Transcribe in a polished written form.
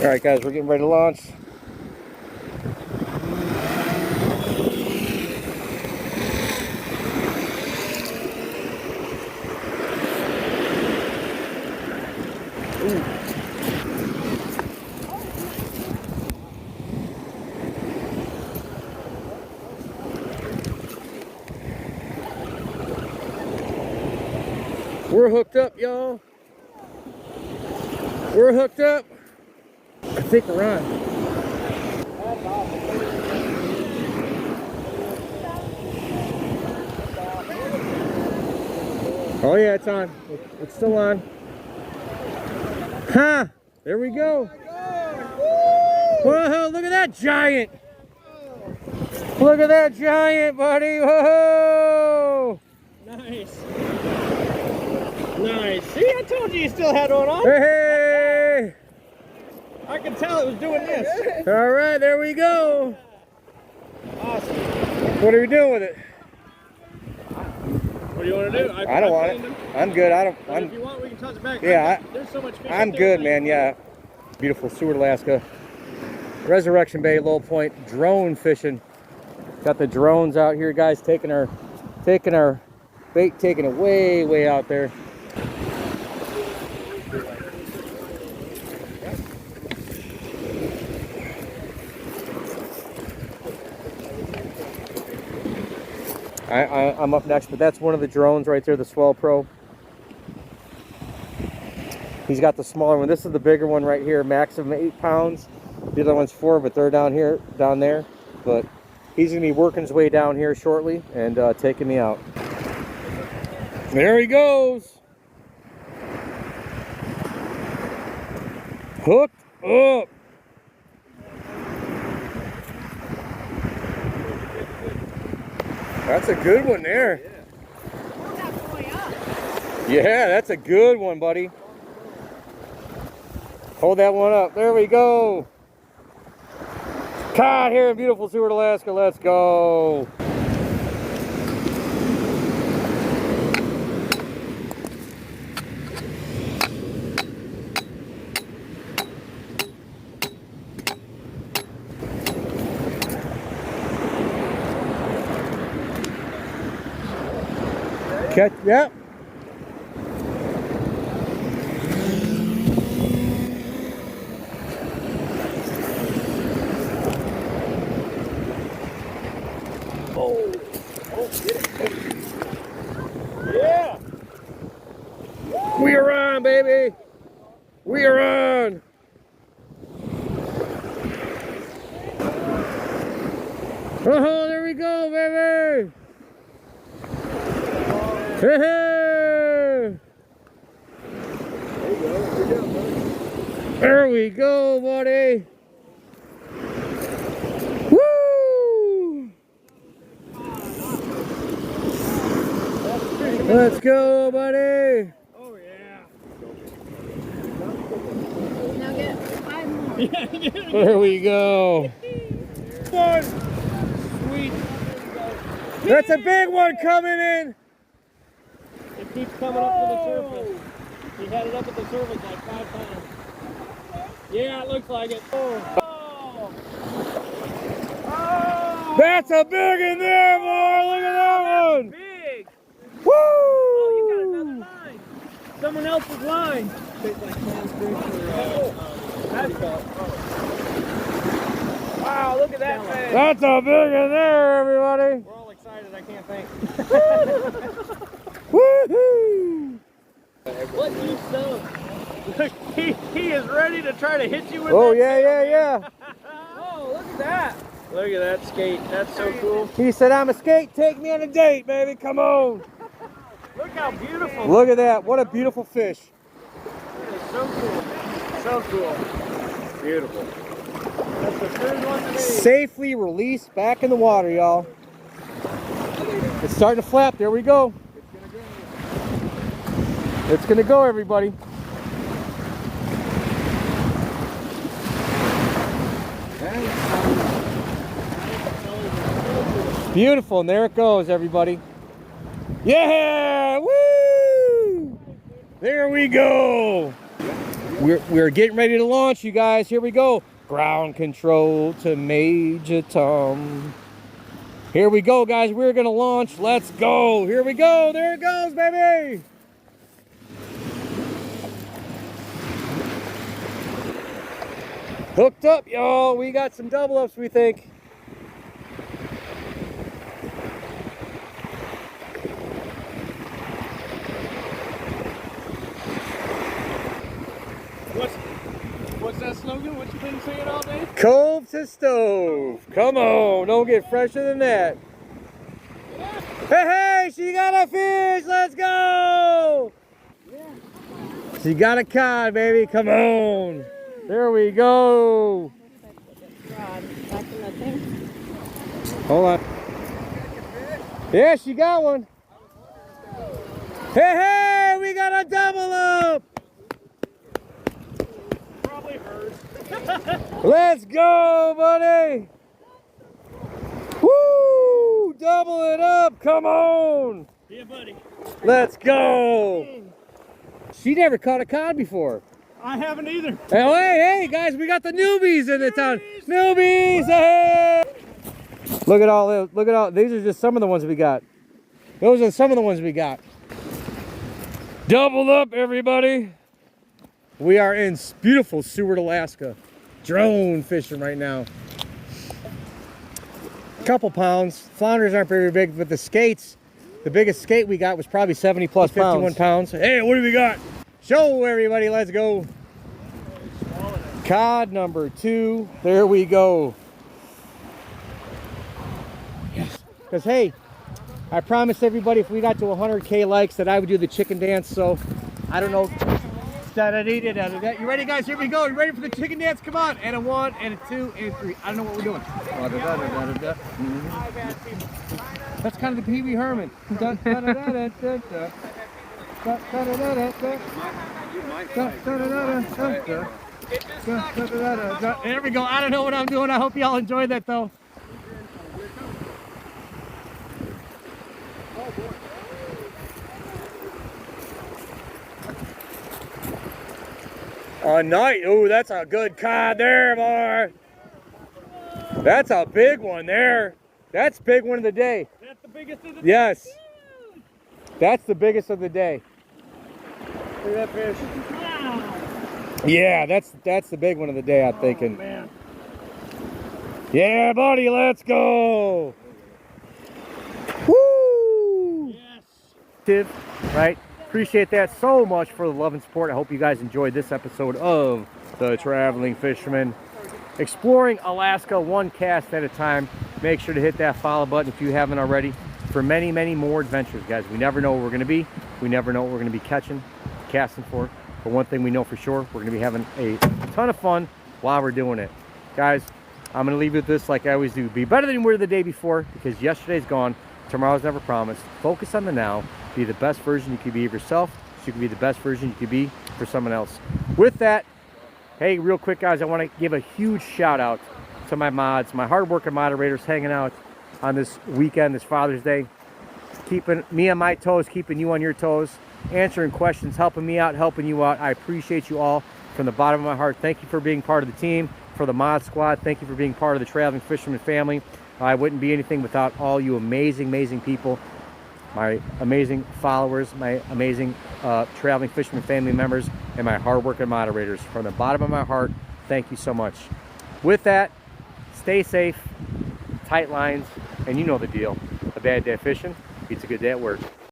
All right, guys, we're getting ready to launch. We're hooked up, y'all. We're hooked up. I think we're on. Oh yeah, it's on. It's still on. Ha! There we go. Whoa, look at that giant. Look at that giant, buddy. Whoa! Nice. Nice. See, I told you still had one on. Hey! I can tell it was doing this. All right, there we go. Awesome. What are we doing with it? What do you want to do? I don't want it. I'm good. If you want, we can toss it back. Yeah, there's so much fish I'm up there, good, man. Yeah. Beautiful Seward, Alaska. Resurrection Bay, Low Point, drone fishing. Got the drones out here, guys, taking our bait, taking it way out there. I'm up next, but that's one of the drones right there, the Swell Pro. He's got the smaller one. This is the bigger one right here, maximum 8 pounds. The other one's 4, but they're down there. But he's gonna be working his way down here shortly and taking me out. There he goes. Hooked up. That's a good one there. Yeah, that's a good one, buddy. Hold that one up. There we go. Caught here in beautiful Seward, Alaska. Let's go. Catch, yep. Oh, get it. Yeah. We are on, baby. We are on. Oh, there we go, baby. Hey. There we go, buddy. Woo! Let's go, buddy. Oh yeah. Now get 5 more. There we go. One. Sweet. That's a big one coming in. It keeps coming up to the surface. He had it up at the surface like 5 times. Yeah, it looks like it. Oh. Oh. That's a big in there, boy. Look at that one. Big. Woo! Oh, you got another line. Someone else's line. Wow, look at that fish. That's a big in there, everybody. We're all excited, I can't think. Woohoo! What you son? He is ready to try to hit you with Oh, that yeah, tail, yeah, man. yeah. Oh, look at that. Look at that skate. That's so cool. He said, I'm a skate. Take me on a date, baby. Come on. Look how beautiful. Look at that. What a beautiful fish. It is so cool. So cool. Beautiful. That's the third one today. Safely released back in the water, y'all. It's starting to flap. There we go. It's going to go, everybody. Beautiful, and there it goes, everybody. Yeah! Woo! There we go! We're getting ready to launch, you guys. Here we go. Ground control to Major Tom. Here we go, guys. We're gonna launch. Let's go. Here we go. There it goes, baby. Hooked up, y'all. We got some double ups, we think. What's that slogan? What you been saying all day? Cove to stove. Come on, don't get fresher than that. Hey, she got a fish. Let's go. She got a cod, baby. Come on. There we go. Hold on. Yeah, she got one. Hey, we got a double up. Probably hers. Let's go, buddy. Woo! Double it up. Come on. Yeah, buddy. Let's go. She never caught a cod before. I haven't either. Hey, guys, we got the newbies in the town. Newbies. Hey. Look at all those. Look at all. These are just some of the ones we got. Those are some of the ones we got. Double up, everybody. We are in beautiful Seward, Alaska. Drone fishing right now. Couple pounds. Flounders aren't very big, but the skates, the biggest skate we got was probably 70 plus 51 pounds. Hey, what do we got? Show everybody, let's go. Cod number 2. There we go. Yes. Because hey, I promised everybody if we got to 100K likes that I would do the chicken dance. So I don't know. You ready, guys? Here we go. You ready for the chicken dance? Come on. And a 1, and a 2, and a 3. I don't know what we're doing. That's kind of the Pee Wee Herman. There we go. I don't know what I'm doing. I hope y'all enjoyed that though. A night. Ooh, that's a good cod there, boy. That's a big one there. That's big one of the day. That's the biggest of the day. Yes. That's the biggest of the day. Look at that fish. Wow. Yeah, that's the big one of the day, I'm thinking. Oh, man. Yeah, buddy, let's go. Woo! Yes. Right? Appreciate that so much for the love and support. I hope you guys enjoyed this episode of The Traveling Fisherman. Exploring Alaska one cast at a time. Make sure to hit that follow button if you haven't already for many, many more adventures, guys. We never know where we're going to be. We never know what we're going to be casting for. But one thing we know for sure, we're going to be having a ton of fun while we're doing it. Guys, I'm going to leave you with this like I always do. Be better than you were the day before because yesterday's gone. Tomorrow's never promised. Focus on the now. Be the best version you can be of yourself so you can be the best version you can be for someone else. With that, hey, real quick, guys, I want to give a huge shout out to my mods, my hardworking moderators hanging out on this weekend, this Father's Day, keeping me on my toes, keeping you on your toes, answering questions, helping me out, helping you out. I appreciate you all from the bottom of my heart. Thank you for being part of the team, for the mod squad. Thank you for being part of the Traveling Fisherman family. I wouldn't be anything without all you amazing, amazing people, my amazing followers, my amazing Traveling Fisherman family members, and my hardworking moderators. From the bottom of my heart, thank you so much. With that, stay safe, tight lines, and you know the deal. A bad day fishing beats a good day at work.